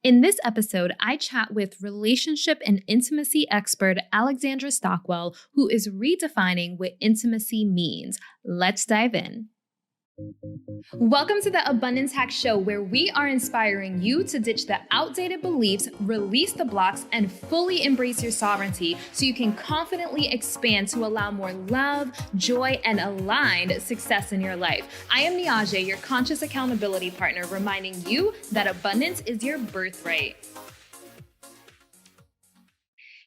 In this episode, I chat with relationship and intimacy expert Alexandra Stockwell, who is redefining what intimacy means. Let's dive in. Welcome to the Abundance Hack Show, where we are inspiring you to ditch the outdated beliefs, release the blocks, and fully embrace your sovereignty so you can confidently expand to allow more love, joy, and aligned success in your life. I am Niajae, your conscious accountability partner, reminding you that abundance is your birthright.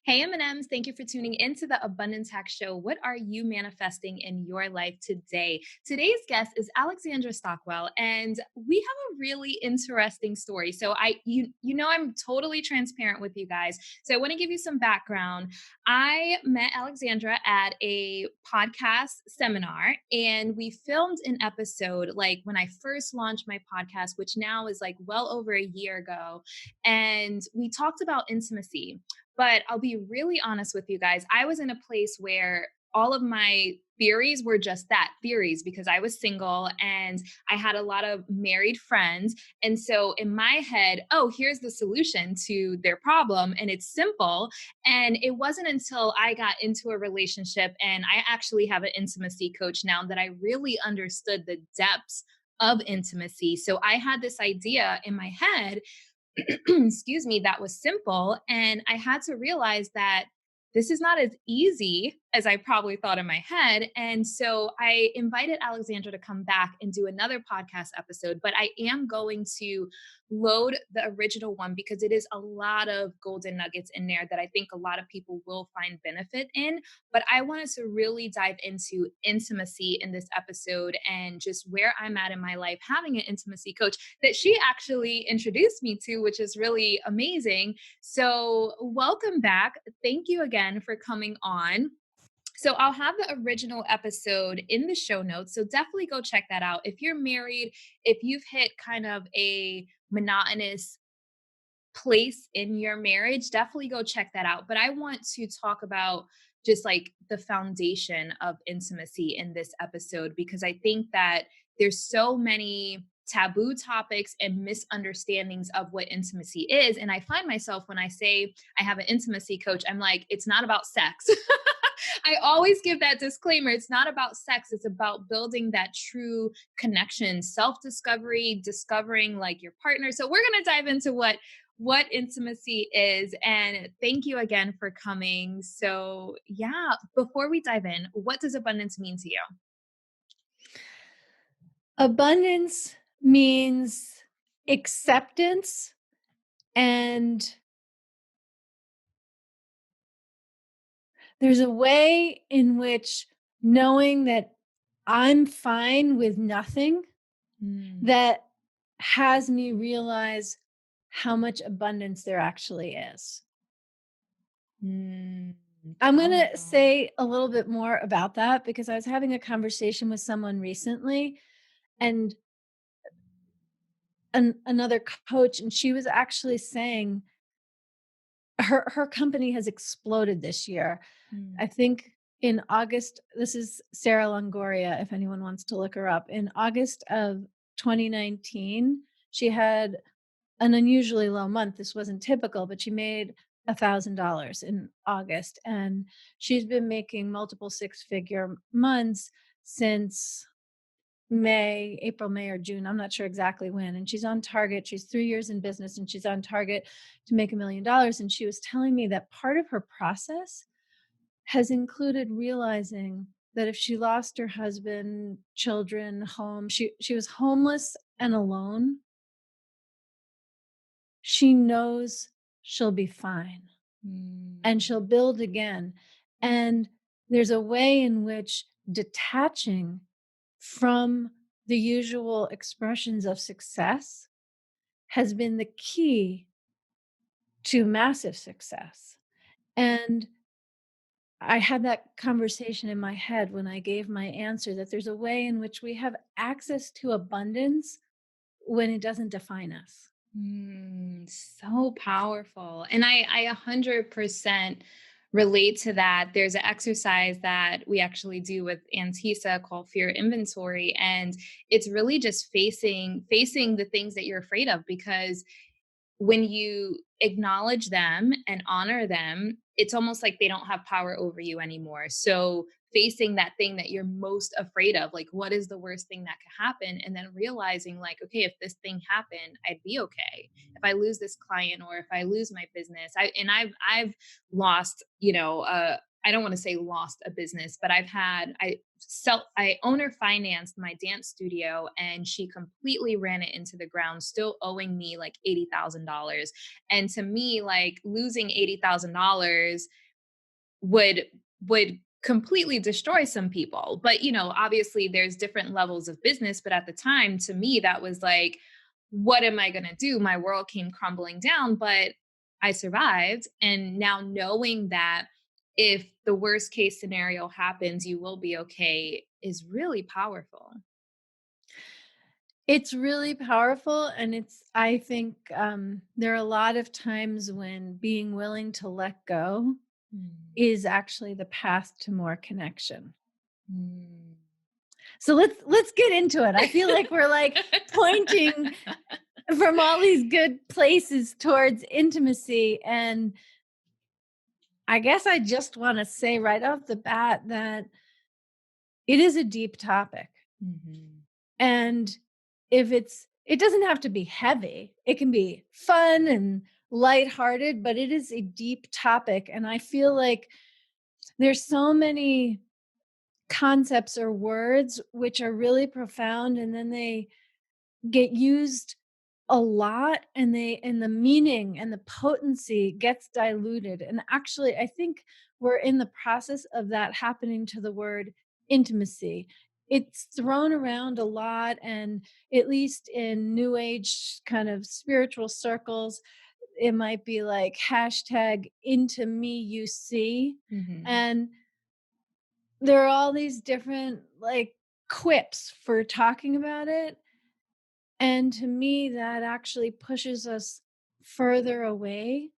Hey M&Ms, thank you for tuning into the Abundance Hack Show. What are you manifesting in your life today? Today's guest is Alexandra Stockwell, and we have a really interesting story. So you know I'm totally transparent with you guys. So I want to give you some background. I met Alexandra at a podcast seminar, and we filmed an episode like when I first launched my podcast, which now is like well over a year ago, and we talked about intimacy. But I'll be really honest with you guys. I was in a place where all of my theories were just that, theories, because I was single and I had a lot of married friends. And so in my head, oh, here's the solution to their problem. And it's simple. And it wasn't until I got into a relationship and I actually have an intimacy coach now that I really understood the depths of intimacy. So I had this idea in my head excuse me, that was simple. And I had to realize that this is not as easy as I probably thought in my head. And so I invited Alexandra to come back and do another podcast episode, but I am going to load the original one because it is a lot of golden nuggets in there that I think a lot of people will find benefit in. But I wanted to really dive into intimacy in this episode and just where I'm at in my life, having an intimacy coach that she actually introduced me to, which is really amazing. So welcome back. Thank you again for coming on. So I'll have the original episode in the show notes. So definitely go check that out. If you're married, if you've hit kind of a monotonous place in your marriage, definitely go check that out. But I want to talk about just like the foundation of intimacy in this episode, because I think that there's so many taboo topics and misunderstandings of what intimacy is. And I find myself when I say I have an intimacy coach, I'm like, it's not about sex. I always give that disclaimer. It's not about sex. It's about building that true connection, self-discovery, discovering like your partner. So we're going to dive into what intimacy is. And thank you again for coming. So yeah, before we dive in, what does abundance mean to you? Abundance means acceptance and there's a way in which knowing that I'm fine with nothing that has me realize how much abundance there actually is. I'm going to say a little bit more about that because I was having a conversation with someone recently and another coach, and she was actually saying her company has exploded this year. I think in August, this is Sarah Longoria, if anyone wants to look her up. In August of 2019, she had an unusually low month. This wasn't typical, but she made $1,000 in August. And she's been making multiple six-figure months since April, May, or June. I'm not sure exactly when. And she's on target. She's 3 years in business and she's on target to make $1 million. And she was telling me that part of her process has included realizing that if she lost her husband, children, home, she was homeless and alone, she knows she'll be fine and she'll build again. And there's a way in which detaching from the usual expressions of success has been the key to massive success. And I had that conversation in my head when I gave my answer that there's a way in which we have access to abundance when it doesn't define us. So powerful. And I 100% relate to that. There's an exercise that we actually do with Antisa called fear inventory. And it's really just facing the things that you're afraid of, because when you acknowledge them and honor them, it's almost like they don't have power over you anymore. So facing that thing that you're most afraid of, like what is the worst thing that could happen? And then realizing like, okay, if this thing happened, I'd be okay. If I lose this client or if I lose my business, I've lost, I don't want to say lost a business, but I owner financed my dance studio and she completely ran it into the ground, still owing me like $80,000. And to me, like losing $80,000 would would completely destroy some people. But obviously there's different levels of business, but at the time to me that was like, what am I going to do? My world came crumbling down, but I survived. And now knowing that if the worst case scenario happens, you will be okay is really powerful. It's really powerful, and I think, there are a lot of times when being willing to let go Mm. is actually the path to more connection. Mm. So let's get into it. I feel like we're, like, pointing from all these good places towards intimacy, and I guess I just wanna say right off the bat that it is a deep topic. Mhm. And it doesn't have to be heavy. It can be fun and lighthearted, but it is a deep topic. And I feel like there's so many concepts or words which are really profound and then they get used a lot and the meaning and the potency gets diluted. And actually, I think we're in the process of that happening to the word intimacy. It's thrown around a lot, and at least in new age kind of spiritual circles, it might be like hashtag into me you see. Mhm. And there are all these different like quips for talking about it, and to me, that actually pushes us further away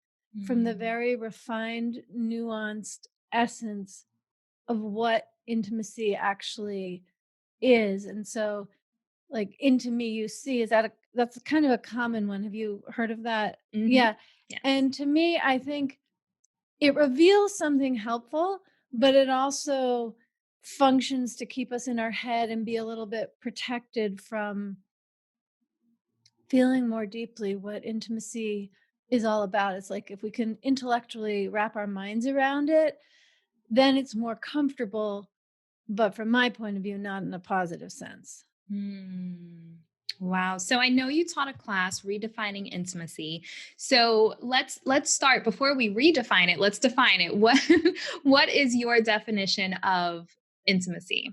from the Mm. very refined, nuanced essence of what intimacy actually is. And so, like, into me you see, that's kind of a common one. Have you heard of that? Mhm. Yeah. Yes. And to me, I think it reveals something helpful, but it also functions to keep us in our head and be a little bit protected from feeling more deeply what intimacy is all about. It's like if we can intellectually wrap our minds around it, then it's more comfortable, but from my point of view, not in a positive sense. Mm. Wow. So I know you taught a class redefining intimacy. So let's start before we redefine it. Let's define it. What is your definition of intimacy?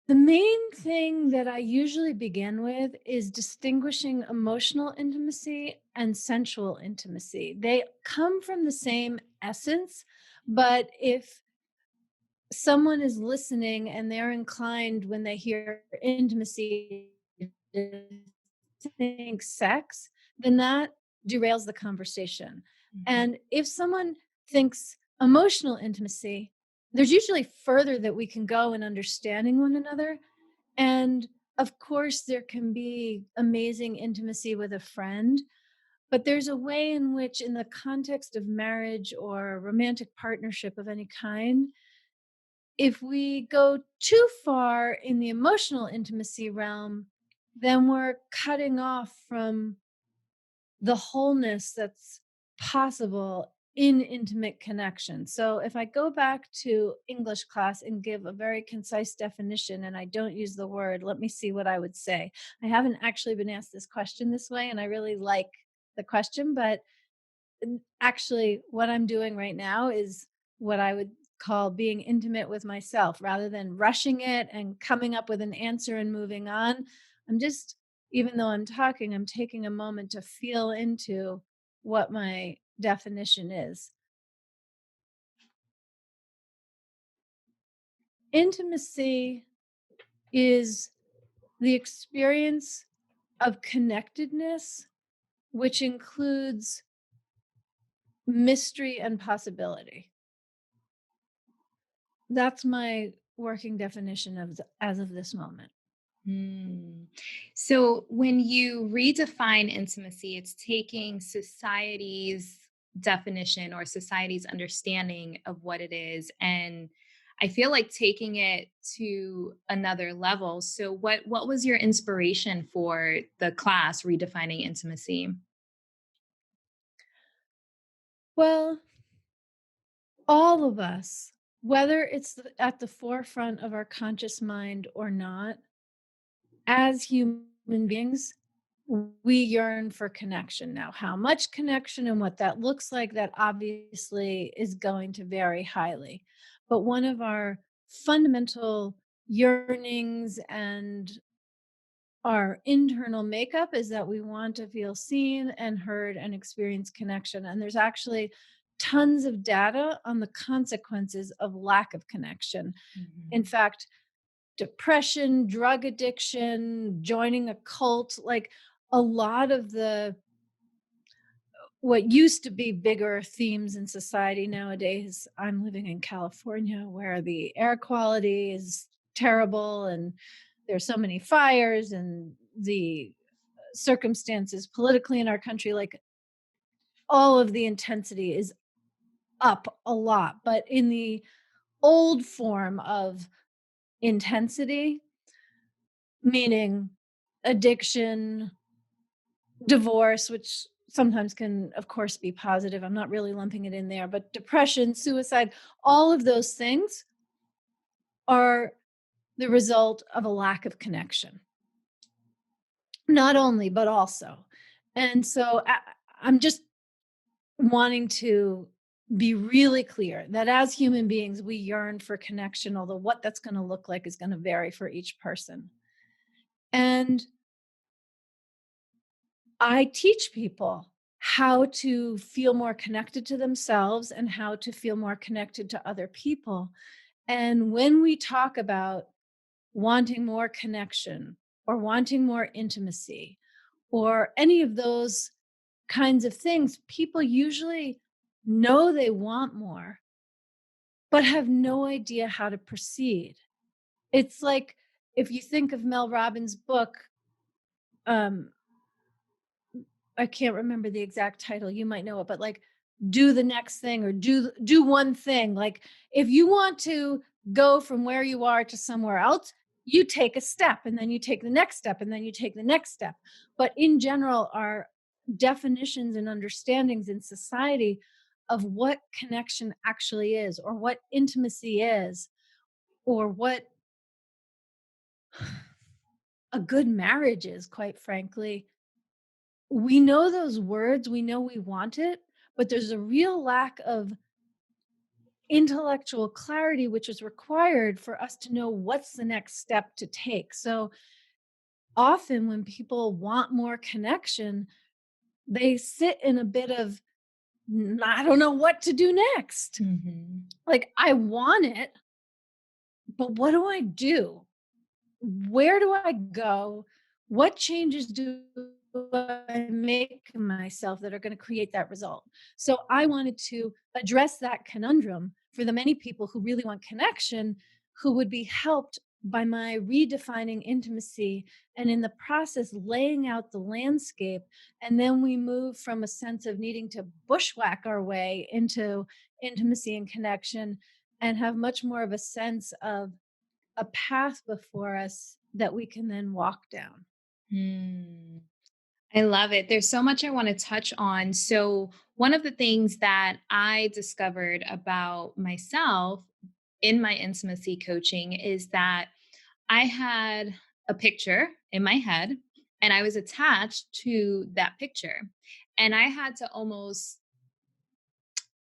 The main thing that I usually begin with is distinguishing emotional intimacy and sensual intimacy. They come from the same essence, but if someone is listening and they're inclined when they hear intimacy to think sex, then that derails the conversation. Mhm. And if someone thinks emotional intimacy, there's usually further that we can go in understanding one another. And of course, there can be amazing intimacy with a friend, but there's a way in which, in the context of marriage or romantic partnership of any kind, if we go too far in the emotional intimacy realm, then we're cutting off from the wholeness that's possible in intimate connection. So if I go back to English class and give a very concise definition and I don't use the word, let me see what I would say. I haven't actually been asked this question this way, and I really like the question, but actually what I'm doing right now is what I would call being intimate with myself rather than rushing it and coming up with an answer and moving on. I'm just, even though I'm talking, I'm taking a moment to feel into what my definition is. Intimacy is the experience of connectedness, which includes mystery and possibility. That's my working definition of as of this moment. Mm. So when you redefine intimacy, it's taking society's definition or society's understanding of what it is, and I feel like taking it to another level. So what was your inspiration for the class redefining intimacy? Well, all of us, whether it's at the forefront of our conscious mind or not, as human beings, we yearn for connection. Now, how much connection and what that looks like, that obviously is going to vary highly. But one of our fundamental yearnings and our internal makeup is that we want to feel seen and heard and experience connection. And there's actually tons of data on the consequences of lack of connection. In Mhm. fact, depression, drug addiction, joining a cult, like a lot of the what used to be bigger themes in society nowadays. I'm living in California where the air quality is terrible and there's so many fires and the circumstances politically in our country, like all of the intensity is up a lot. But in the old form of intensity, meaning addiction, divorce, which sometimes can, of course, be positive. I'm not really lumping it in there, but depression, suicide, all of those things are the result of a lack of connection. Not only, but also. And so I'm just wanting to be really clear that as human beings, we yearn for connection, although what that's going to look like is going to vary for each person. And I teach people how to feel more connected to themselves and how to feel more connected to other people. And when we talk about wanting more connection or wanting more intimacy or any of those kinds of things, people usually know they want more, but have no idea how to proceed. It's like if you think of Mel Robbins' book, um, I can't remember the exact title. You might know it, but like do the next thing or do one thing. Like if you want to go from where you are to somewhere else, you take a step and then you take the next step and then you take the next step. But in general, our definitions and understandings in society of what connection actually is or what intimacy is or what a good marriage is, quite frankly, we know those words, we know we want it, but there's a real lack of intellectual clarity, which is required for us to know what's the next step to take. So often, when people want more connection, they sit in a bit of, I don't know what to do next. Mhm. Like, I want it, but what do I do? Where do I go? What changes do I make in myself that are going to create that result? So I wanted to address that conundrum for the many people who really want connection, who would be helped by my redefining intimacy and in the process laying out the landscape. And then we move from a sense of needing to bushwhack our way into intimacy and connection and have much more of a sense of a path before us that we can then walk down. Mm. I love it. There's so much I want to touch on. So, one of the things that I discovered about myself in my intimacy coaching is that I had a picture in my head and I was attached to that picture. And I had to almost,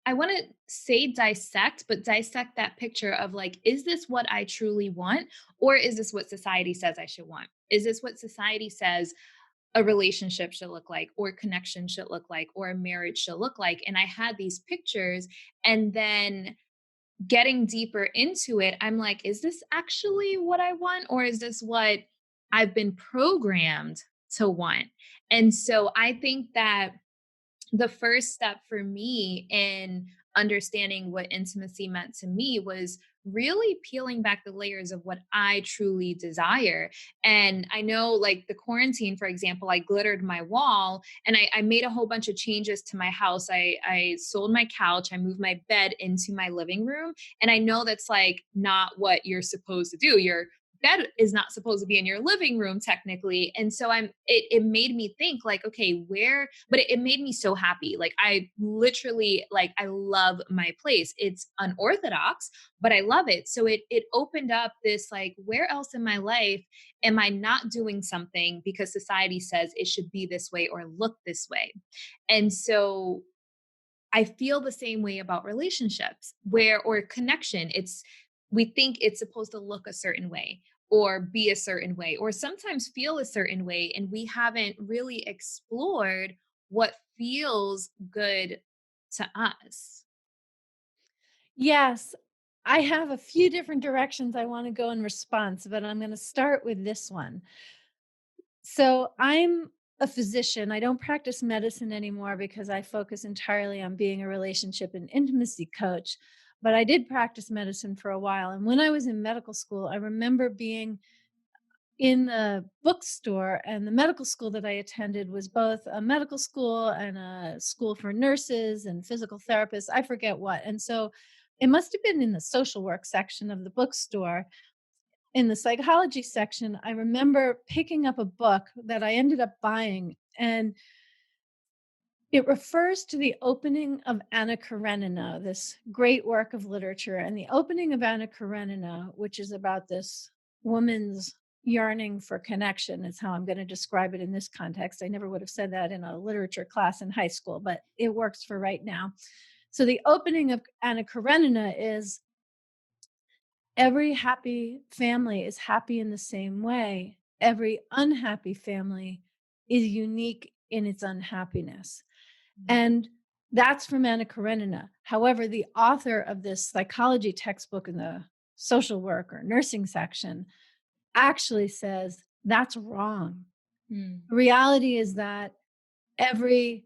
I want to say dissect, but dissect that picture of like, is this what I truly want? Or is this what society says I should want? Is this what society says a relationship should look like, or connection should look like, or a marriage should look like? And I had these pictures, and then getting deeper into it, I'm like, is this actually what I want, or is this what I've been programmed to want? And so I think that the first step for me in understanding what intimacy meant to me was really peeling back the layers of what I truly desire. And I know, like the quarantine, for example, I glittered my wall and I made a whole bunch of changes to my house. I sold my couch, I moved my bed into my living room. And I know that's like not what you're supposed to do. Your bed is not supposed to be in your living room technically. And so it made me think like, okay, where, but it made me so happy. Like I literally, like I love my place. It's unorthodox, but I love it. So it opened up this like, where else in my life am I not doing something because society says it should be this way or look this way? And so I feel the same way about relationships where or connection. It's we think it's supposed to look a certain way or be a certain way or sometimes feel a certain way and we haven't really explored what feels good to us. Yes, I have a few different directions I want to go in response, but I'm going to start with this one. So I'm a physician. I don't practice medicine anymore because I focus entirely on being a relationship and intimacy coach. But I did practice medicine for a while. And when I was in medical school, I remember being in the bookstore, and the medical school that I attended was both a medical school and a school for nurses and physical therapists. I forget what. And so it must have been in the social work section of the bookstore. In the psychology section, I remember picking up a book that I ended up buying, and it refers to the opening of Anna Karenina, this great work of literature. And the opening of Anna Karenina, which is about this woman's yearning for connection, is how I'm going to describe it in this context. I never would have said that in a literature class in high school, but it works for right now. So the opening of Anna Karenina is every happy family is happy in the same way. Every unhappy family is unique in its unhappiness. And that's from Anna Karenina. However, the author of this psychology textbook in the social work or nursing section actually says that's wrong. Mm. The reality is that every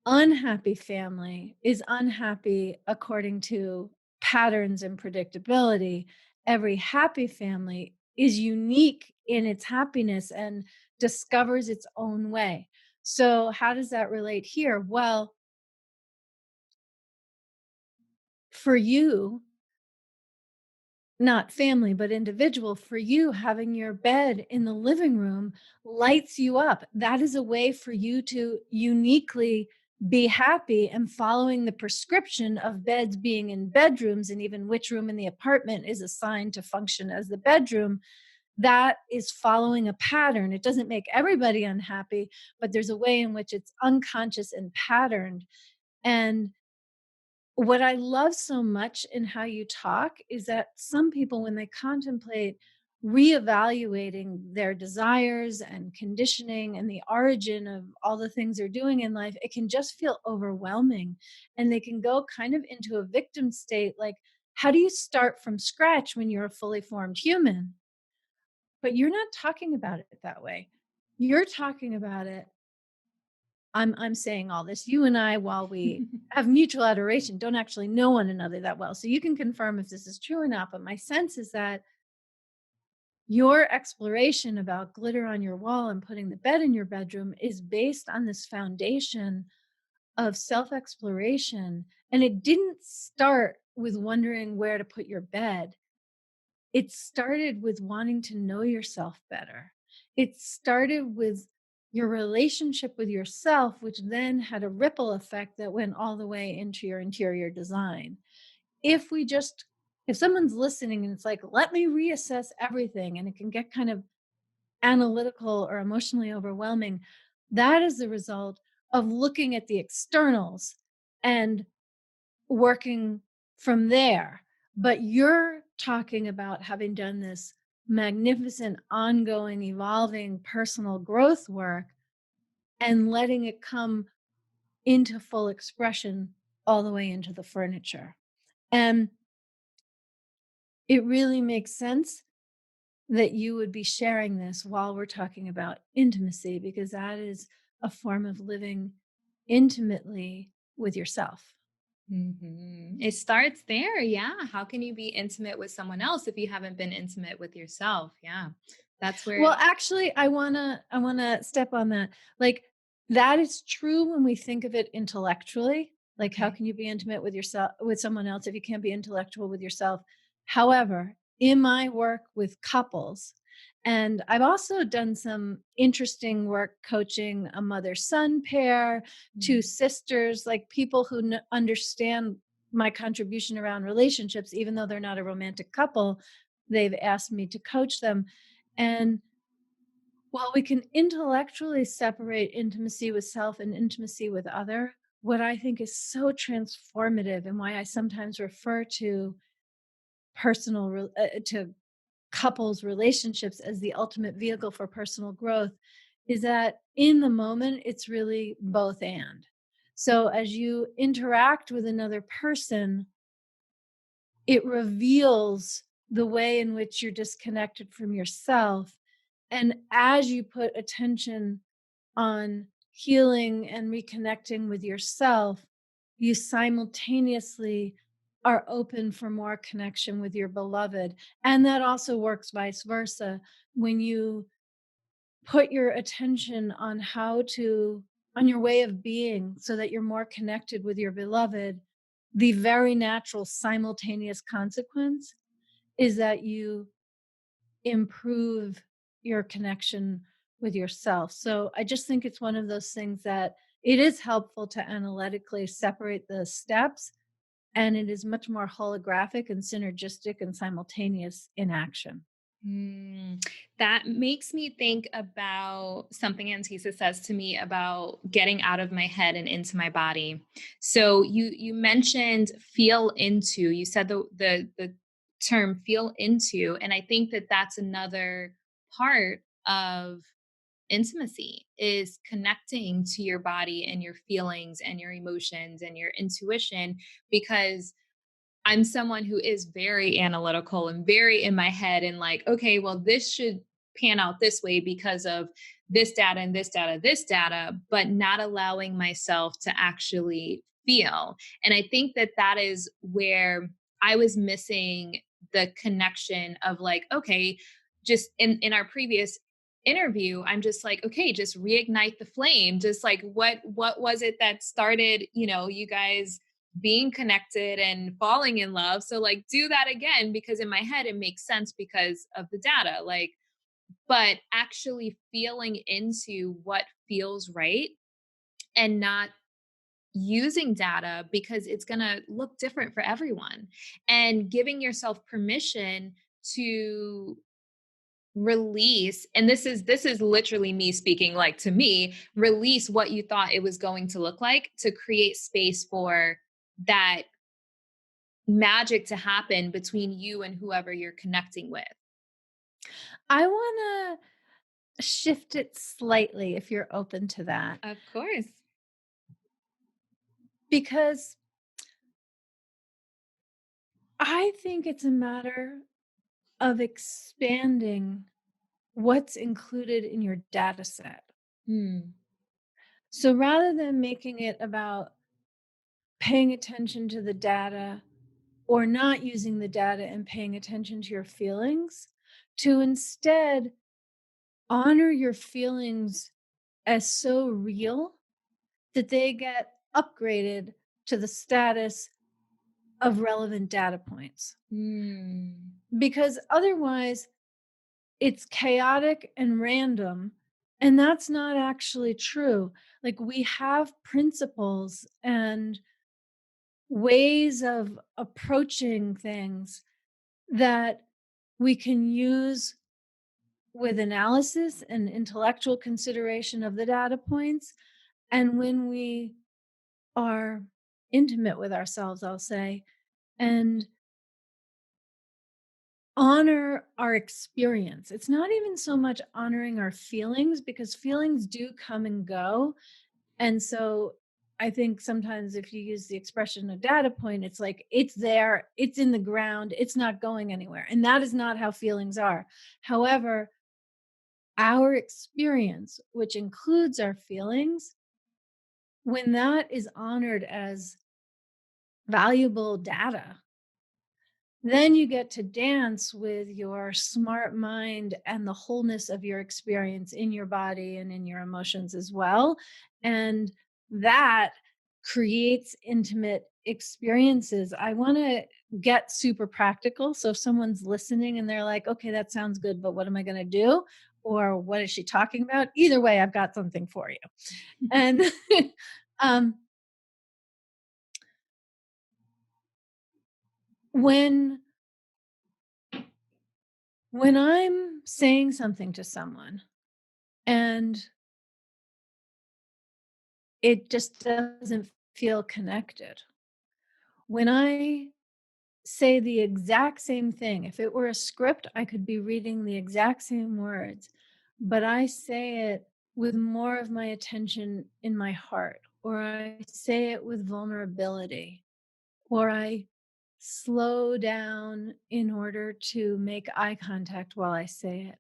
unhappy family is unhappy according to patterns and predictability. Every happy family is unique in its happiness and discovers its own way. So, how does that relate here? Well, for you, not family, but individual, for you, having your bed in the living room lights you up. That is a way for you to uniquely be happy, and following the prescription of beds being in bedrooms and even which room in the apartment is assigned to function as the bedroom. That is following a pattern. It doesn't make everybody unhappy, but there's a way in which it's unconscious and patterned. And what I love so much in how you talk is that some people, when they contemplate reevaluating their desires and conditioning and the origin of all the things they're doing in life, it can just feel overwhelming. And they can go kind of into a victim state. Like, how do you start from scratch when you're a fully formed human? But you're not talking about it that way. You're talking about it. I'm saying all this. You and I, while we have mutual adoration, don't actually know one another that well. So you can confirm if this is true or not. But my sense is that your exploration about glitter on your wall and putting the bed in your bedroom is based on this foundation of self exploration. And it didn't start with wondering where to put your bed. It started with wanting to know yourself better. It started with your relationship with yourself, which then had a ripple effect that went all the way into your interior design. If we just, if someone's listening and it's like, let me reassess everything, and it can get kind of analytical or emotionally overwhelming, that is the result of looking at the externals and working from there. But you're talking about having done this magnificent, ongoing, evolving personal growth work and letting it come into full expression all the way into the furniture. And it really makes sense that you would be sharing this while we're talking about intimacy, because that is a form of living intimately with yourself. It starts there. Yeah. How can you be intimate with someone else if you haven't been intimate with yourself? Yeah. That's where Well, it actually, I wanna step on that. Like, that is true when we think of it intellectually. Like, how okay. can you be intimate with yourself with someone else if you can't be intellectual with yourself? However, in my work with couples, and I've also done some interesting work coaching a mother-son pair, two Mm. sisters, like people who understand my contribution around relationships, even though they're not a romantic couple, they've asked me to coach them. And while we can intellectually separate intimacy with self and intimacy with other, what I think is so transformative and why I sometimes refer to to couples relationships as the ultimate vehicle for personal growth is that in the moment it's really both and. So as you interact with another person, it reveals the way in which you're disconnected from yourself. And as you put attention on healing and reconnecting with yourself, you simultaneously are open for more connection with your beloved. And that also works vice versa. When you put your attention on on your way of being so that you're more connected with your beloved, the very natural simultaneous consequence is that you improve your connection with yourself. So I just think it's one of those things that it is helpful to analytically separate the steps, and it is much more holographic and synergistic and simultaneous in action. Mm, that makes me think about something Antisa says to me about getting out of my head and into my body. So you mentioned feel into. You said the term feel into, and I think that that's another part of intimacy is connecting to your body and your feelings and your emotions and your intuition because I'm someone who is very analytical and very in my head and like, okay, well, this should pan out this way because of this data and this data, this data, but not allowing myself to actually feel. And I think that that is where I was missing the connection of like, okay, just in our previous interview, I'm just like, okay, just reignite the flame. Just like what was it that started, you guys being connected and falling in love. So like do that again because in my head it makes sense because of the data. Like, but actually feeling into what feels right and not using data because it's going to look different for everyone and giving yourself permission to release, and this is literally me speaking like to me, release what you thought it was going to look like to create space for that magic to happen between you and whoever you're connecting with. I want to shift it slightly if you're open to that, Of course. because I think it's a matter of expanding what's included in your data set. Hmm. So rather than making it about paying attention to the data or not using the data and paying attention to your feelings, to instead honor your feelings as so real that they get upgraded to the status of relevant data points. Hmm. Because otherwise, it's chaotic and random. And that's not actually true. Like, we have principles and ways of approaching things that we can use with analysis and intellectual consideration of the data points. And when we are intimate with ourselves, I'll say, and honor our experience. It's not even so much honoring our feelings because feelings do come and go. And so I think sometimes if you use the expression a data point, it's like it's there, it's in the ground, it's not going anywhere. And that is not how feelings are. However, our experience, which includes our feelings, when that is honored as valuable data. Then you get to dance with your smart mind and the wholeness of your experience in your body and in your emotions as well. And that creates intimate experiences. I want to get super practical. So if someone's listening and they're like, okay, that sounds good, but what am I going to do? Or what is she talking about? Either way, I've got something for you. And um, when when I'm saying something to someone and it just doesn't feel connected. When I say the exact same thing, if it were a script, I could be reading the exact same words, but I say it with more of my attention in my heart, or I say it with vulnerability, or I slow down in order to make eye contact while I say it.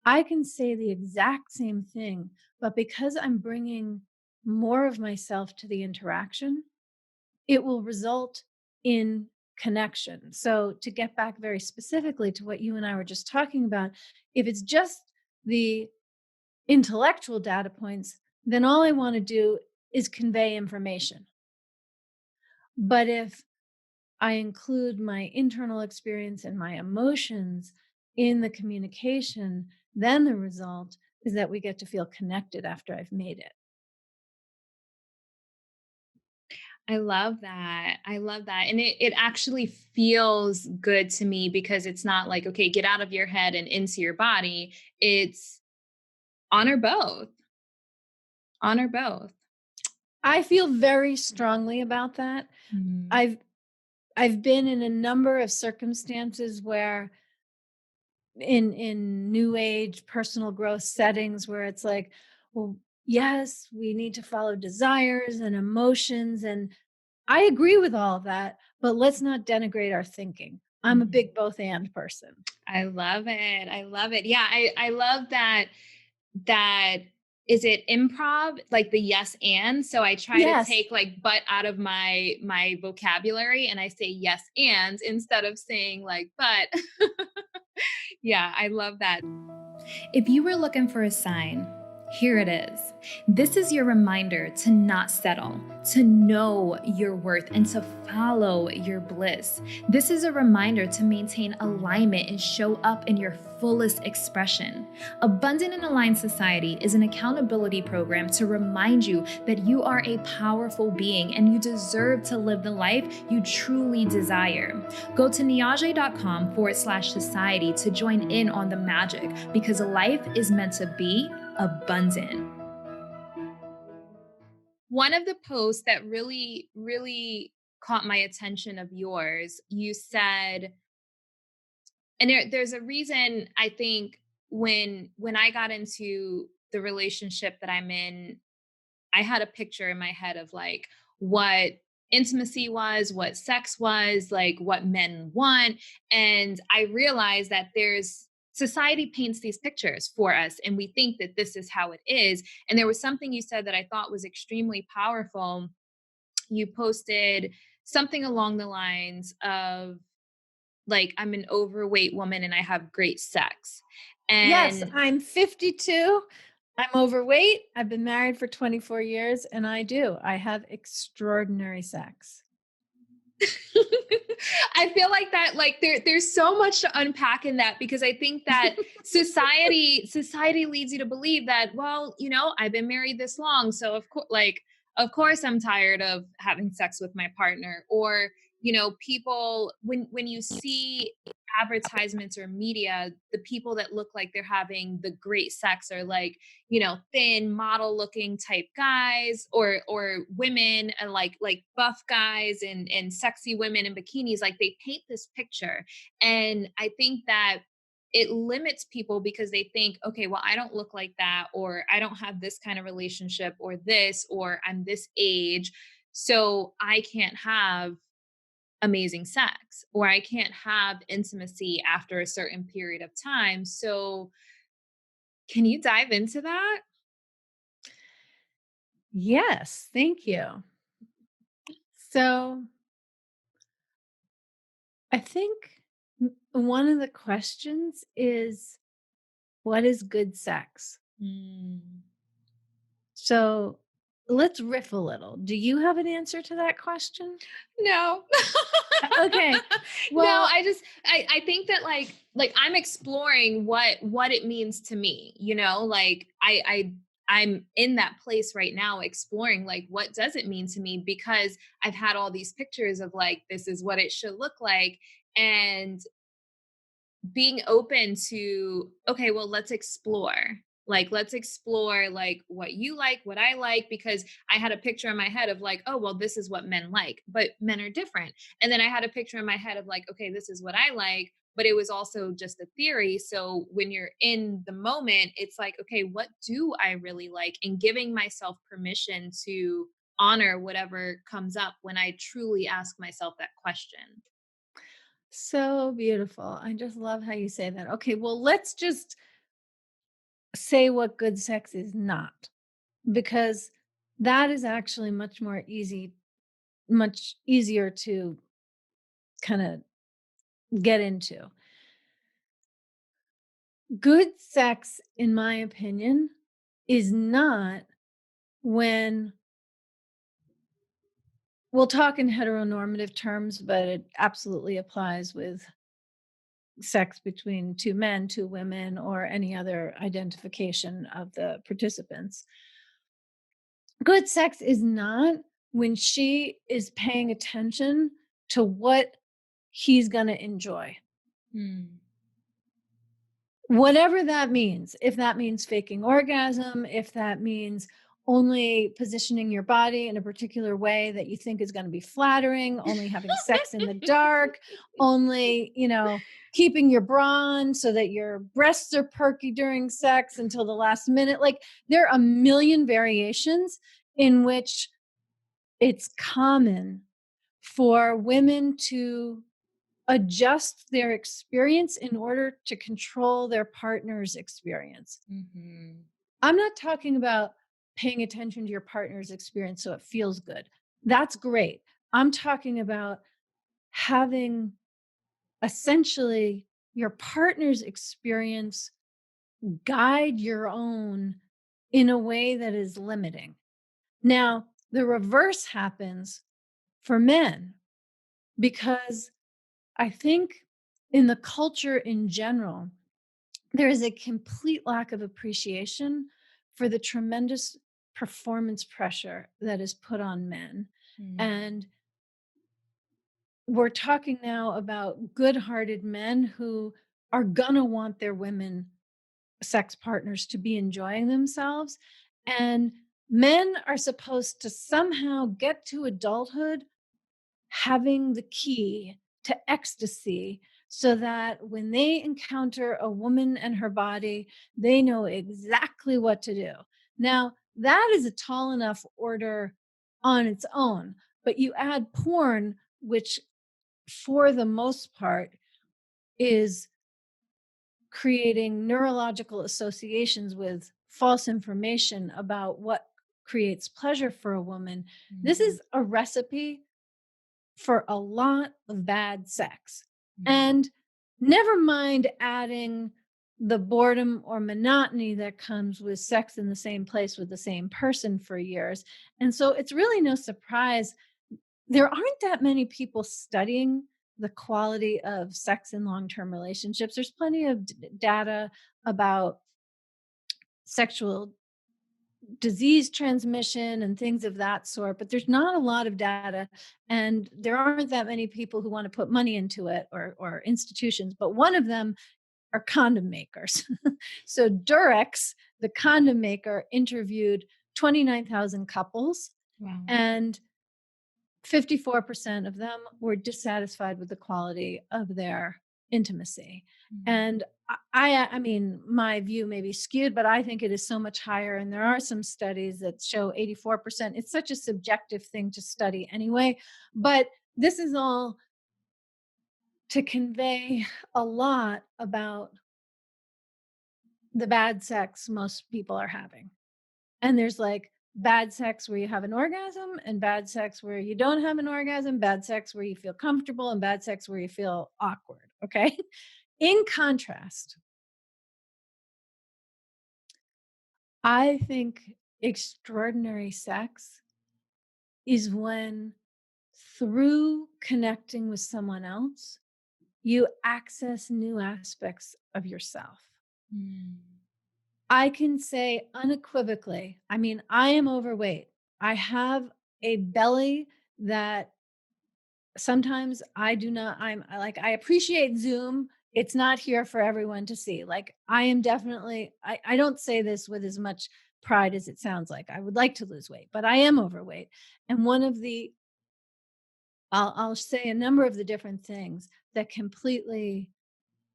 I can say the exact same thing, but because I'm bringing more of myself to the interaction, it will result in connection. So, to get back very specifically to what you and I were just talking about, if it's just the intellectual data points, then all I want to do is convey information. But if I include my internal experience and my emotions in the communication, then the result is that we get to feel connected after I've made it. I love that. I love that. And it actually feels good to me because it's not like, okay, get out of your head and into your body. It's honor both. Honor both. I feel very strongly about that. Mhm. I've I've been in a number of circumstances where in new age personal growth settings where it's like, well, yes, we need to follow desires and emotions, and I agree with all of that, but let's not denigrate our thinking. I'm a Mhm. big both and person. I love it. I love it. Yeah, I love that is it improv like the yes and so I try to Yes. take like but out of my vocabulary and I say yes and instead of saying like but. Yeah, I love that. If you were looking for a sign, here it is. This is your reminder to not settle, to know your worth, and to follow your bliss. This is a reminder to maintain alignment and show up in your fullest expression. Abundant and Aligned Society is an accountability program to remind you that you are a powerful being and you deserve to live the life you truly desire. Go to niajae.com/society to join in on the magic because life is meant to be abundant. One of the posts that really caught my attention of yours, you said, and there's a reason I think when I got into the relationship that I'm in, I had a picture in my head of like what intimacy was, what sex was, like what men want. And I realized that there's society paints these pictures for us and we think that this is how it is. And there was something you said that I thought was extremely powerful. You posted something along the lines of like, I'm an overweight woman and I have great sex. Yes, And I'm 52. I'm overweight. I've been married for 24 years and I do. I have extraordinary sex. I feel like that like there's so much to unpack in that because I think that society leads you to believe that well, you know, I've been married this long, so of course I'm tired of having sex with my partner or you know, people when you see advertisements or media, the people that look like they're having the great sex are like you know thin model looking type guys or women and like buff guys and sexy women in bikinis like they paint this picture and I think that it limits people because they think okay well I don't look like that or I don't have this kind of relationship or this or I'm this age so I can't have amazing sex or I can't have intimacy after a certain period of time so can you dive into that? Yes, thank you. So, I think one of the questions is, what is good sex? Mm. So let's riff a little. Do you have an answer to that question? No. Okay. No, Well, I think that like I'm exploring what it means to me, you know? Like I'm in that place right now exploring like what does it mean to me because I've had all these pictures of like this is what it should look like and being open to okay, well let's explore, let's explore like what you like, what I like, because I had a picture in my head of like, oh well, this is what men like, but men are different. And then I had a picture in my head of like, okay, this is what I like, but it was also just a theory. So when you're in the moment, it's like, okay, what do I really like, and giving myself permission to honor whatever comes up when I truly ask myself that question. so beautiful. I just love how you say that. Okay, well, let's just say what good sex is not, because that is actually much easier to kind of get into. Good sex, in my opinion, is not when we'll talk in heteronormative terms, but it absolutely applies with sex between two men, two women, or any other identification of the participants. Good sex is not when she is paying attention to what he's going to enjoy. Hmm. Whatever that means, if that means faking orgasm, if that means only positioning your body in a particular way that you think is going to be flattering, only having sex in the dark, only, keeping your bra on so that your breasts are perky during sex until the last minute. Like there are a million variations in which it's common for women to adjust their experience in order to control their partner's experience. Mhm. I'm not talking about paying attention to your partner's experience so it feels good. That's great. I'm talking about having essentially your partner's experience guide your own in a way that is limiting. Now, the reverse happens for men because I think in the culture in general, there is a complete lack of appreciation for the tremendous performance pressure that is put on men. Mm. And we're talking now about good hearted men who are going to want their women sex partners to be enjoying themselves. And men are supposed to somehow get to adulthood having the key to ecstasy so that when they encounter a woman and her body, they know exactly what to do. Now, that is a tall enough order on its own, but you add porn, which for the most part is creating neurological associations with false information about what creates pleasure for a woman. This Mhm. is a recipe for a lot of bad sex. Mhm. And never mind adding the boredom or monotony that comes with sex in the same place with the same person for years. And so it's really no surprise there aren't that many people studying the quality of sex in long-term relationships. There's plenty of data about sexual disease transmission and things of that sort, but there's not a lot of data, and there aren't that many people who want to put money into it or institutions. But one of them are condom makers. So Durex, the condom maker, interviewed 29,000 couples, Wow. and 54% of them were dissatisfied with the quality of their intimacy. Mhm. And I mean, my view may be skewed, but I think it is so much higher. And there are some studies that show 84%. It's such a subjective thing to study anyway. But this is all to convey a lot about the bad sex most people are having. And there's like bad sex where you have an orgasm, and bad sex where you don't have an orgasm, bad sex where you feel comfortable, and bad sex where you feel awkward. Okay. In contrast, I think extraordinary sex is when, through connecting with someone else, you access new aspects of yourself. Mm. I can say unequivocally, I mean, I am overweight. I have a belly that sometimes I do not, I appreciate Zoom. It's not here for everyone to see. Like, I am definitely, I don't say this with as much pride as it sounds like. I would like to lose weight, but I am overweight. And one of the, I'll say a number of the different things that completely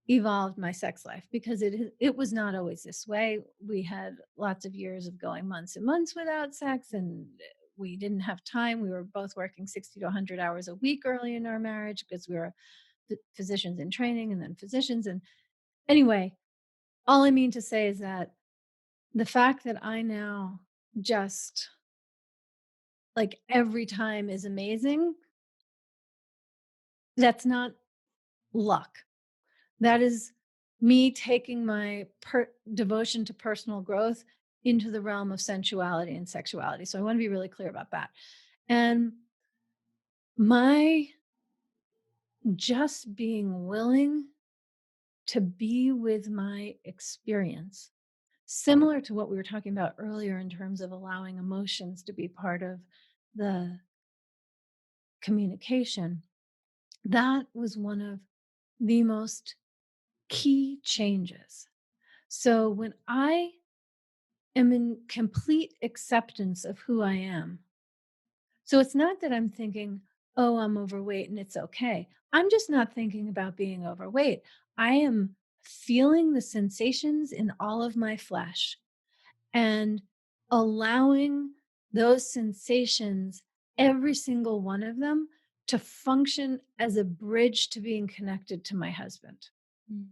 evolved my sex life, because it was not always this way. We had lots of years of going months and months without sex, and we didn't have time. We were both working 60 to 100 hours a week early in our marriage because we were physicians in training and then physicians. And anyway, all I mean to say is that the fact that I now just, like, every time is amazing, that's not luck. That is me taking my devotion to personal growth into the realm of sensuality and sexuality. So I want to be really clear about that. And my just being willing to be with my experience, similar to what we were talking about earlier in terms of allowing emotions to be part of the communication, that was one of the most key changes. So when I am in complete acceptance of who I am. So it's not that I'm thinking, oh, I'm overweight and it's okay. I'm just not thinking about being overweight. I am feeling the sensations in all of my flesh and allowing those sensations, every single one of them, to function as a bridge to being connected to my husband. Mm.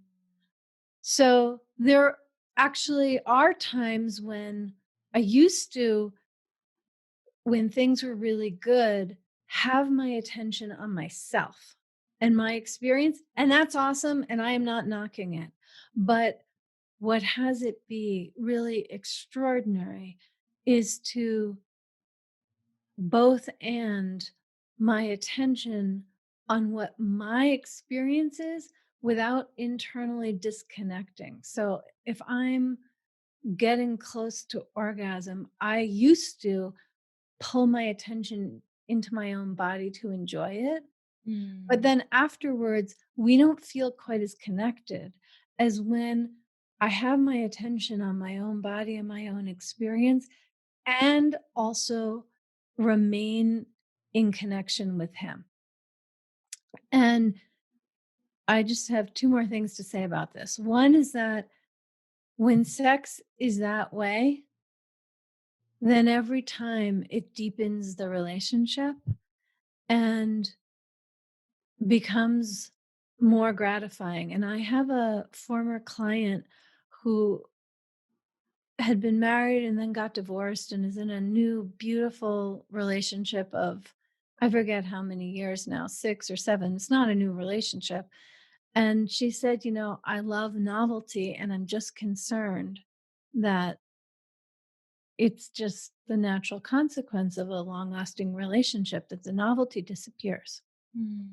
So there actually are times when I used to, when things were really good, have my attention on myself and my experience. And that's awesome. And I am not knocking it. But what has it be really extraordinary is to both and my attention on what my experience is without internally disconnecting. So if I'm getting close to orgasm, I used to pull my attention into my own body to enjoy it. But Mm. then afterwards, we don't feel quite as connected as when I have my attention on my own body and my own experience, and also remain in connection with him. And I just have two more things to say about this. One is that when sex is that way, then every time it deepens the relationship and becomes more gratifying. And I have a former client who had been married and then got divorced and is in a new, beautiful relationship of, I forget how many years now, 6 or 7. It's not a new relationship. And she said, I love novelty and I'm just concerned that it's just the natural consequence of a long lasting relationship that the novelty disappears. Mm.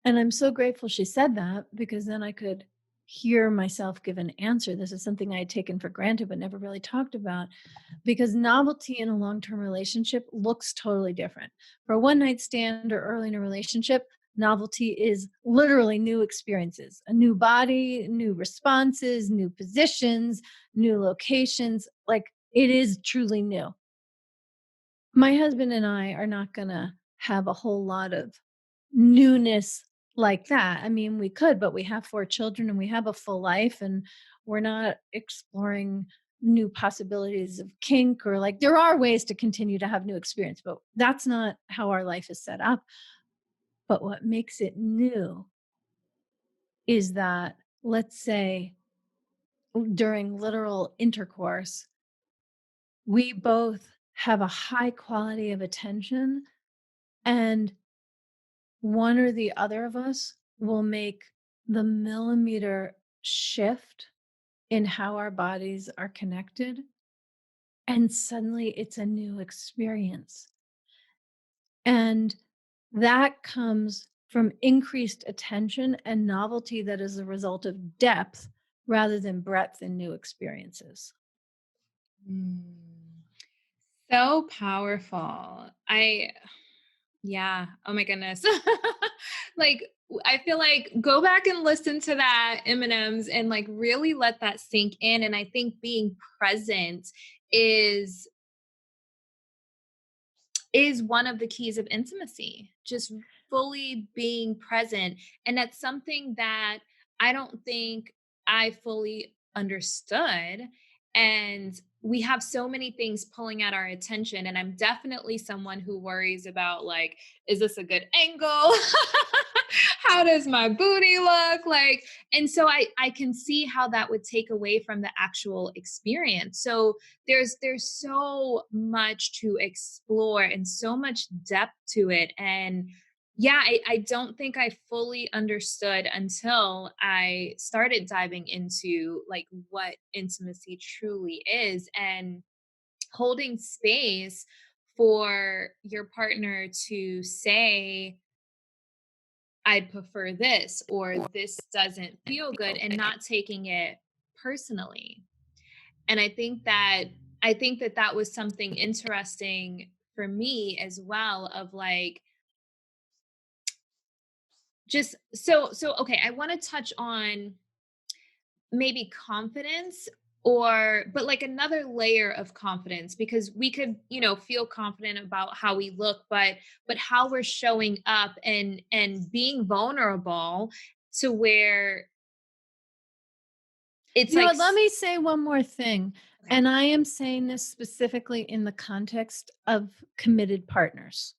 And I'm so grateful she said that, because then I could hear myself give an answer. This is something I had taken for granted but never really talked about, because novelty in a long-term relationship looks totally different. For a one-night stand or early in a relationship, novelty is literally new experiences, a new body, new responses, new positions, new locations. Like, it is truly new. My husband and I are not going to have a whole lot of newness like that. I mean, we could, but we have 4 children and we have a full life, and we're not exploring new possibilities of kink, or, like, there are ways to continue to have new experience, but that's not how our life is set up. But what makes it new is that, let's say, during literal intercourse, we both have a high quality of attention, and one or the other of us will make the millimeter shift in how our bodies are connected, and suddenly it's a new experience. And that comes from increased attention and novelty that is a result of depth rather than breadth in new experiences. Mm. So powerful. Yeah. Oh my goodness. Like, I feel like go back and listen to that M&Ms and like really let that sink in. And I think being present is is one of the keys of intimacy, just fully being present. And that's something that I don't think I fully understood. And we have so many things pulling at our attention. And I'm definitely someone who worries about, like, is this a good angle? How does my booty look? Like, and so I can see how that would take away from the actual experience. So there's so much to explore and so much depth to it. And yeah, I don't think I fully understood until I started diving into like what intimacy truly is, and holding space for your partner to say, I'd prefer this, or this doesn't feel good, and not taking it personally. And I think that that was something interesting for me as well, of like, just so okay, I want to touch on maybe confidence, or but like another layer of confidence, because we could, feel confident about how we look, but how we're showing up and being vulnerable to where it's You know like what? Let me say one more thing. okay. And I am saying this specifically in the context of committed partners.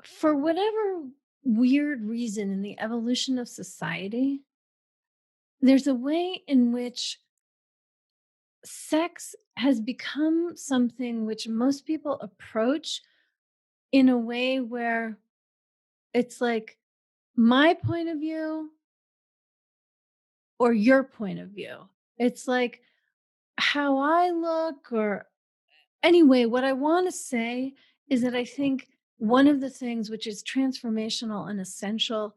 For whatever weird reason in the evolution of society, there's a way in which sex has become something which most people approach in a way where it's like my point of view or your point of view. It's like how I look, or anyway, what I want to say is that I think one of the things which is transformational and essential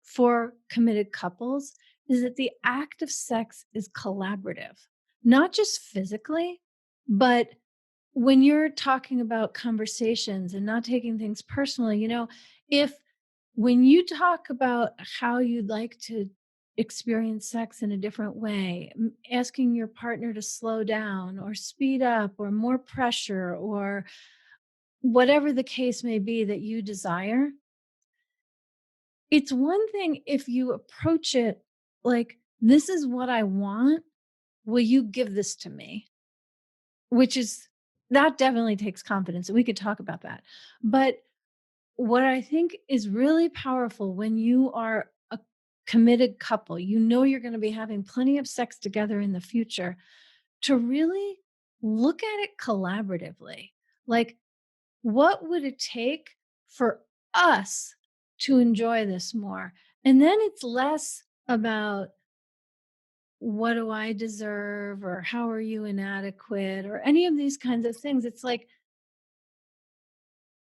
for committed couples is that the act of sex is collaborative, not just physically, but when you're talking about conversations and not taking things personally, if when you talk about how you'd like to experience sex in a different way, asking your partner to slow down or speed up or more pressure or whatever the case may be that you desire, it's one thing if you approach it like, this is what I want. Will you give this to me? Which is that definitely takes confidence, and we could talk about that. But what I think is really powerful when you are a committed couple, you're going to be having plenty of sex together in the future, to really look at it collaboratively. Like, what would it take for us to enjoy this more? And then it's less about what do I deserve or how are you inadequate or any of these kinds of things. It's like,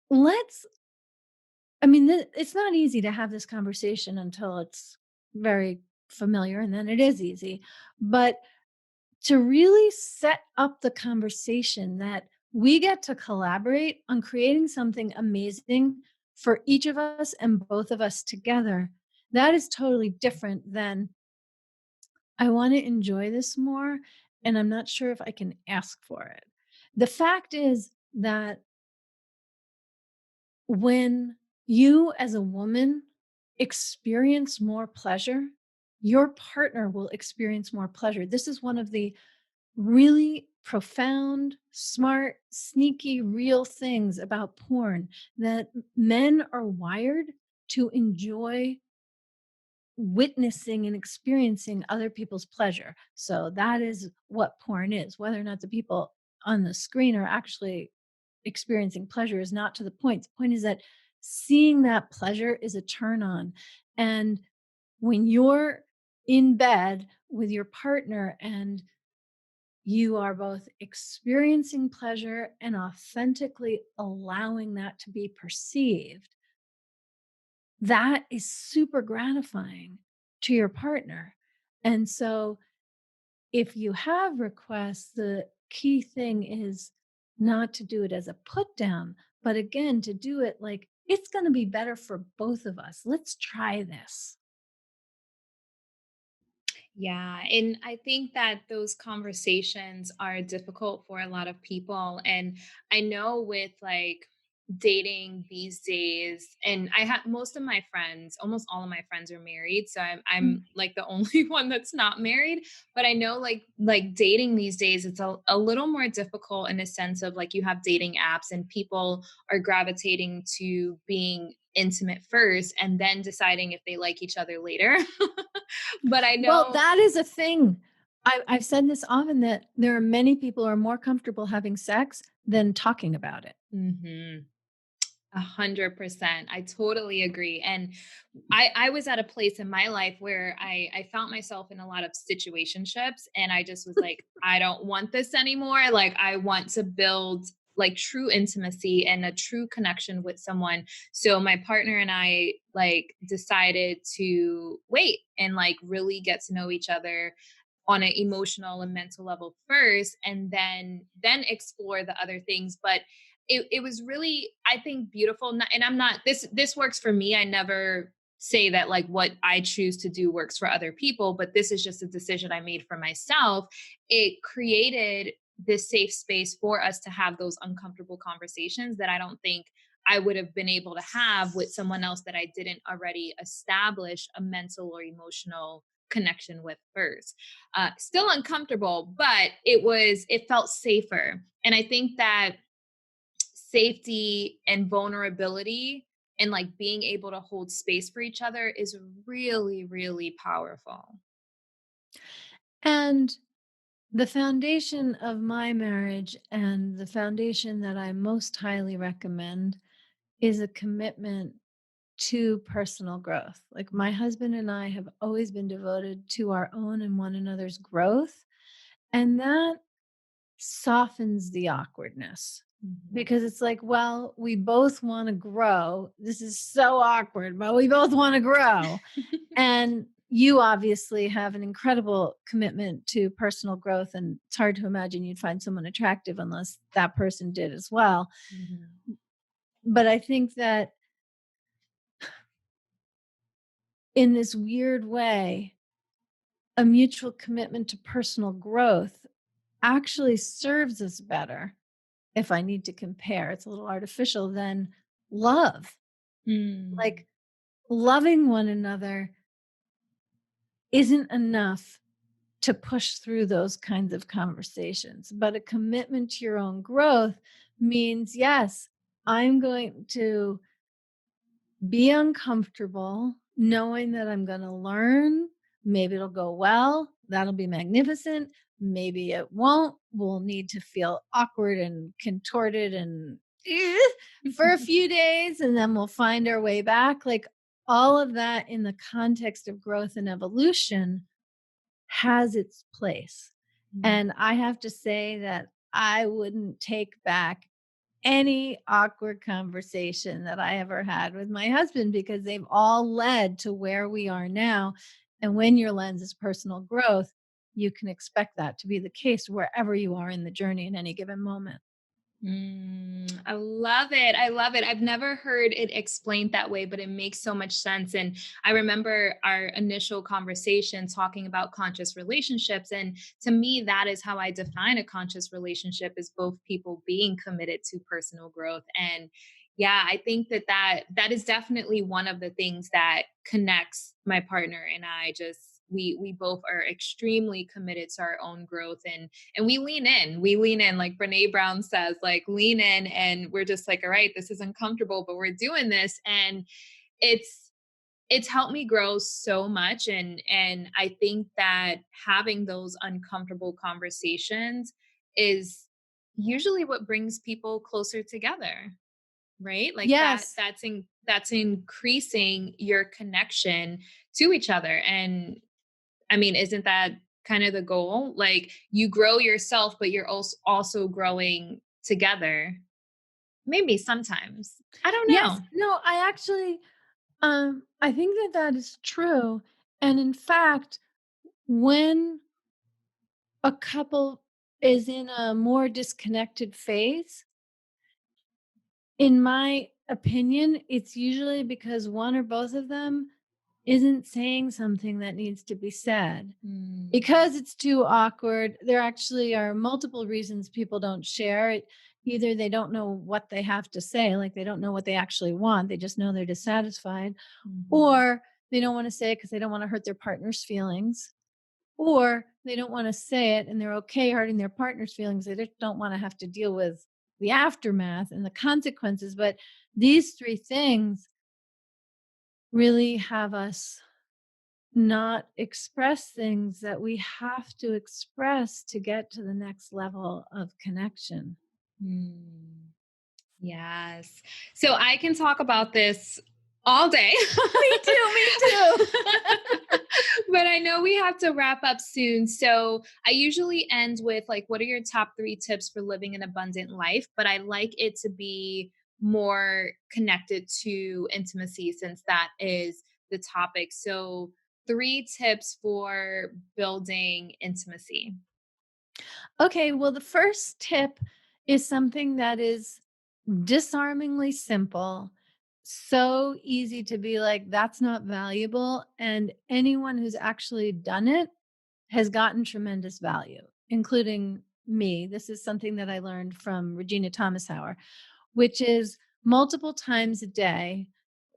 let's, I mean, it's not easy to have this conversation until it's very familiar, and then it is easy. But to really set up the conversation that we get to collaborate on creating something amazing for each of us and both of us together, that is totally different than I want to enjoy this more, and I'm not sure if I can ask for it. The fact is that when you as a woman experience more pleasure, your partner will experience more pleasure. This is one of the really profound, smart, sneaky, real things about porn, that men are wired to enjoy witnessing and experiencing other people's pleasure. So that is what porn is, whether or not the people on the screen are actually experiencing pleasure is not to the point. The point is that seeing that pleasure is a turn on. And when you're in bed with your partner and you are both experiencing pleasure and authentically allowing that to be perceived, that is super gratifying to your partner. And so if you have requests, the key thing is not to do it as a put down, but again, to do it like it's going to be better for both of us. Let's try this. Yeah. And I think that those conversations are difficult for a lot of people. And I know with like dating these days, and I have most of my friends, almost all of my friends are married. So I'm Mm. like the only one that's not married. But I know like dating these days, it's a little more difficult in a sense of like you have dating apps and people are gravitating to being intimate first and then deciding if they like each other later. But I Well, know. that is a thing. I've said this often that there are many people who are more comfortable having sex than talking about it. Mhm. 100%. I totally agree. And I was at a place in my life where I found myself in a lot of situationships and I just was like, I don't want this anymore. Like I want to build like true intimacy and a true connection with someone. So my partner and I like decided to wait and like really get to know each other on an emotional and mental level first and then explore the other things. But it was really, I think, beautiful. And I'm not, this works for me. I never say that like what I choose to do works for other people, but this is just a decision I made for myself. It created this safe space for us to have those uncomfortable conversations that I don't think I would have been able to have with someone else that I didn't already establish a mental or emotional connection with first. Still uncomfortable, but it felt safer. And I think that safety and vulnerability and like being able to hold space for each other is really, really powerful. And the foundation of my marriage and the foundation that I most highly recommend is a commitment to personal growth. Like my husband and I have always been devoted to our own and one another's growth. And that softens the awkwardness Mhm. because it's like, well, we both want to grow. This is so awkward, but we both want to grow. And you obviously have an incredible commitment to personal growth. And it's hard to imagine you'd find someone attractive unless that person did as well. Mhm. But I think that in this weird way, a mutual commitment to personal growth actually serves us better. If I need to compare, it's a little artificial than love. Mm. Like loving one another isn't enough to push through those kinds of conversations. But a commitment to your own growth means, yes, I'm going to be uncomfortable knowing that I'm going to learn. Maybe it'll go well. That'll be magnificent. Maybe it won't. We'll need to feel awkward and contorted and for a few days, and then we'll find our way back. Like all of that in the context of growth and evolution has its place. Mm. And I have to say that I wouldn't take back any awkward conversation that I ever had with my husband because they've all led to where we are now. And when your lens is personal growth, you can expect that to be the case wherever you are in the journey in any given moment. I love it. I love it. I've never heard it explained that way, but it makes so much sense. And I remember our initial conversation talking about conscious relationships. And to me, that is how I define a conscious relationship is both people being committed to personal growth. And yeah, I think that is definitely one of the things that connects my partner and I. Just we both are extremely committed to our own growth and we lean in like Brene Brown says, like lean in, and we're just like, all right, this is uncomfortable, but we're doing this. And it's it's helped me grow so much. And I think that having those uncomfortable conversations is usually what brings people closer together, right? Like Yes. that's increasing your connection to each other. And I mean, isn't that kind of the goal? Like you grow yourself, but you're also growing together. Maybe sometimes. I don't Yes. know. No, I actually, I think that that is true. And in fact, when a couple is in a more disconnected phase, in my opinion, it's usually because one or both of them isn't saying something that needs to be said. Mm, Because it's too awkward, there actually are multiple reasons people don't share it. Either they don't know what they have to say, like they don't know what they actually want, they just know they're dissatisfied, mhm, or they don't want to say it because they don't want to hurt their partner's feelings, or they don't want to say it and they're okay hurting their partner's feelings. They just don't want to have to deal with the aftermath and the consequences. But these three things really have us not express things that we have to express to get to the next level of connection. mm. Yes. So I can talk about this all day. Me too, me too. But I know we have to wrap up soon. So I usually end with like, what are your top 3 tips for living an abundant life? But I like it to be more connected to intimacy since that is the topic. So 3 tips for building intimacy. Okay, well, the first tip is something that is disarmingly simple, so easy to be like, that's not valuable. And anyone who's actually done it has gotten tremendous value, including me. This is something that I learned from Regina Thomas Hauer, which is multiple times a day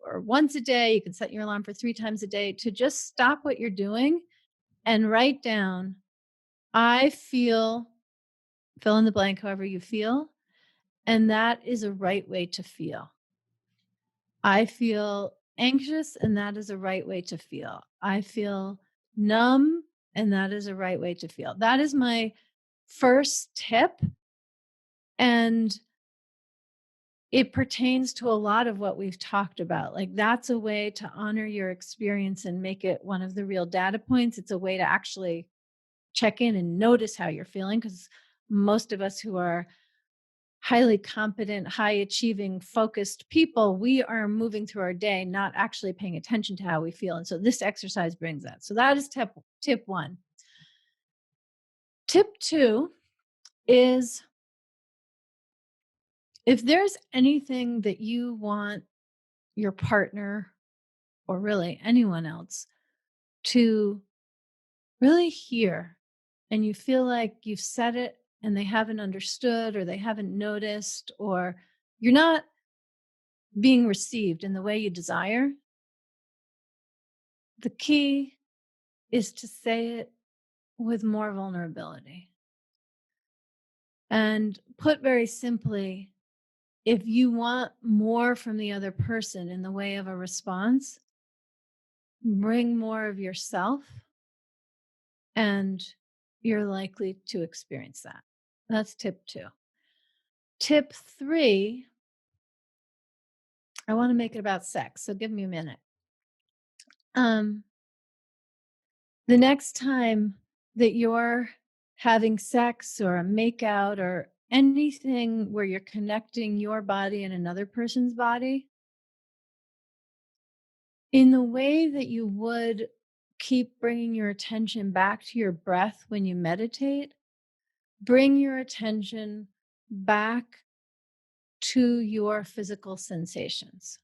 or once a day. You can set your alarm for 3 times a day to just stop what you're doing and write down, I feel, fill in the blank, however you feel. And that is a right way to feel. I feel anxious, and that is a right way to feel. I feel numb, and that is a right way to feel. That is my first tip. And it pertains to a lot of what we've talked about. Like, that's a way to honor your experience and make it one of the real data points. It's a way to actually check in and notice how you're feeling, because most of us who are highly competent, high achieving, focused people, we are moving through our day not actually paying attention to how we feel. And so this exercise brings that. So that is tip 1. Tip 2 is, if there's anything that you want your partner or really anyone else to really hear, and you feel like you've said it and they haven't understood or they haven't noticed, or you're not being received in the way you desire, the key is to say it with more vulnerability. And put very simply, if you want more from the other person in the way of a response, bring more of yourself, and you're likely to experience that. That's tip 2. Tip 3, I want to make it about sex, so give me a minute. Um, the next time that you're having sex or a makeout or anything where you're connecting your body and another person's body, in the way that you would keep bringing your attention back to your breath when you meditate, bring your attention back to your physical sensations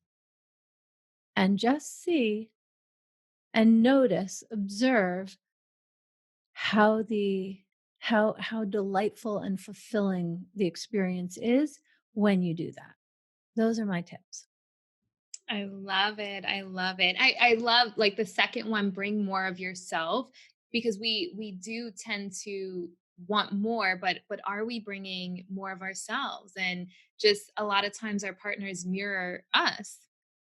and just see and notice, observe how how delightful and fulfilling the experience is when you do that. Those are my tips. I love it. I love it. I love like the second one, bring more of yourself, because we do tend to want more, but are we bringing more of ourselves? And just a lot of times our partners mirror us.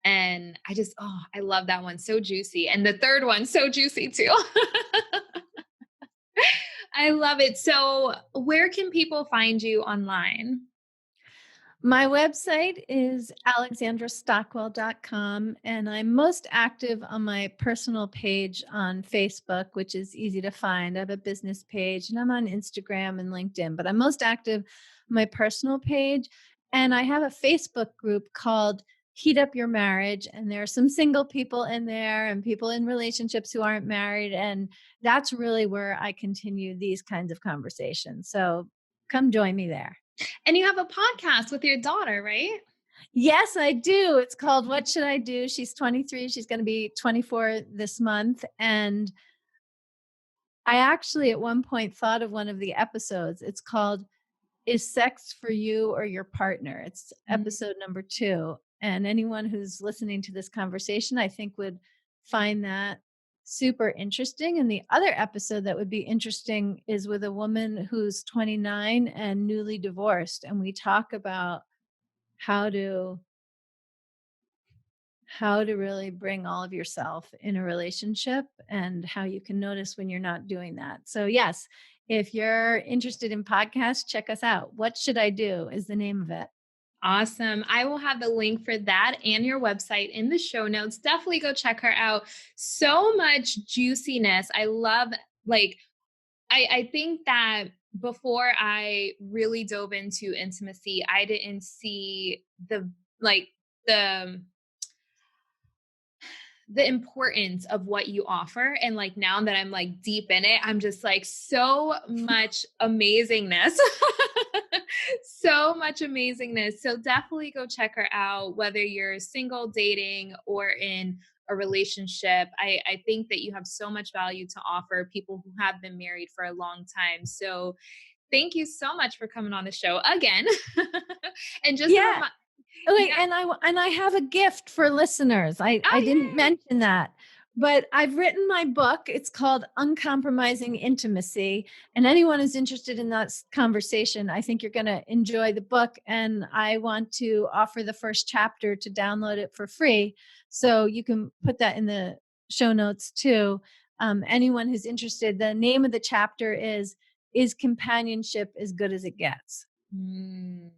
And I just, oh, I love that one. So juicy. And the third one, so juicy too. I love it. So, where can people find you online? My website is alexandrastockwell.com, and I'm most active on my personal page on Facebook, which is easy to find. I have a business page, and I'm on Instagram and LinkedIn, but I'm most active on my personal page. And I have a Facebook group called Heat Up Your Marriage, and there are some single people in there and people in relationships who aren't married. And that's really where I continue these kinds of conversations. So come join me there. And you have a podcast with your daughter, right? Yes, I do. It's called What Should I Do? She's 23. She's going to be 24 this month. And I actually at one point thought of one of the episodes. It's called Is Sex for You or Your Partner? It's Mm. episode number 2. And anyone who's listening to this conversation, I think would find that super interesting. And the other episode that would be interesting is with a woman who's 29 and newly divorced. And we talk about how to really bring all of yourself in a relationship and how you can notice when you're not doing that. So yes, if you're interested in podcasts, check us out. What Should I Do is the name of it. Awesome. I will have the link for that and your website in the show notes. Definitely go check her out. So much juiciness. I love, like, I think that before I really dove into intimacy, I didn't see like the the importance of what you offer. And like now that I'm like deep in it, I'm just like so much amazingness. So much amazingness. So definitely go check her out, whether you're single, dating, or in a relationship. I think that you have so much value to offer people who have been married for a long time. So thank you so much for coming on the show again. And just a Yeah. reminder. Wait, Yeah. and I have a gift for listeners. I Oh, didn't yay. mention that, but I've written my book. It's called Uncompromising Intimacy, and anyone who's interested in that conversation, I think you're going to enjoy the book. And I want to offer the first chapter to download it for free, so you can put that in the show notes too. Anyone who's interested, the name of the chapter is Companionship as Good as It Gets? Mm.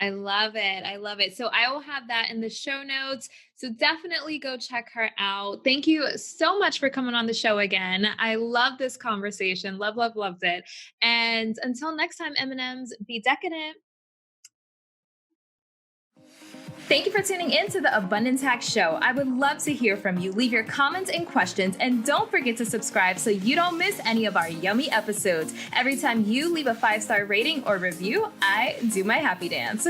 I love it. I love it. So I will have that in the show notes. So definitely go check her out. Thank you so much for coming on the show again. I love this conversation. Love, love, loved it. And until next time, M&Ms, be decadent. Thank you for tuning in to the Abundance Hack Show. I would love to hear from you. Leave your comments and questions, and don't forget to subscribe so you don't miss any of our yummy episodes. Every time you leave a 5-star rating or review, I do my happy dance.